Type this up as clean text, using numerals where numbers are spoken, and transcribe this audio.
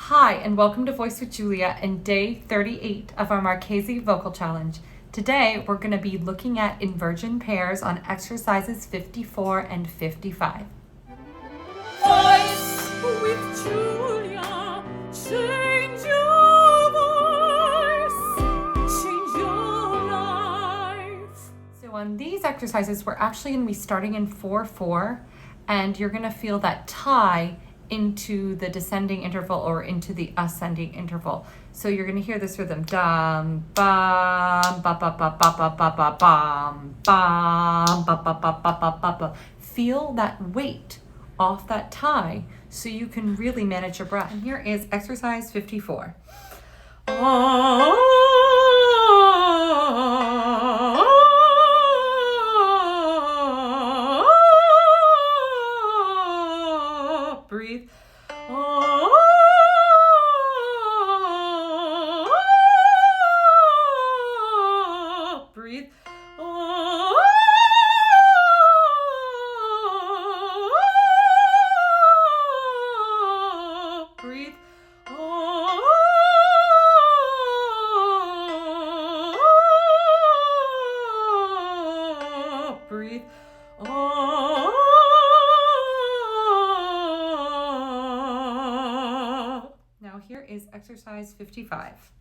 Hi, and welcome to Voice with Julia and day 38 of our Marchesi Vocal Challenge. Today, we're going to be looking at inversion pairs on exercises 54 and 55. Voice with Julia, change your voice, change your life. So on these exercises, we're actually going to be starting in 4/4, and you're going to feel that tie into the descending interval or into the ascending interval. So you're going to hear this rhythm: dum bum ba ba ba ba ba ba ba bum bum ba ba ba ba ba ba ba. Feel that weight off that tie so you can really manage your breath. And here is exercise 54. Breathe. Breathe. Breathe. Breathe. Now here is exercise 55.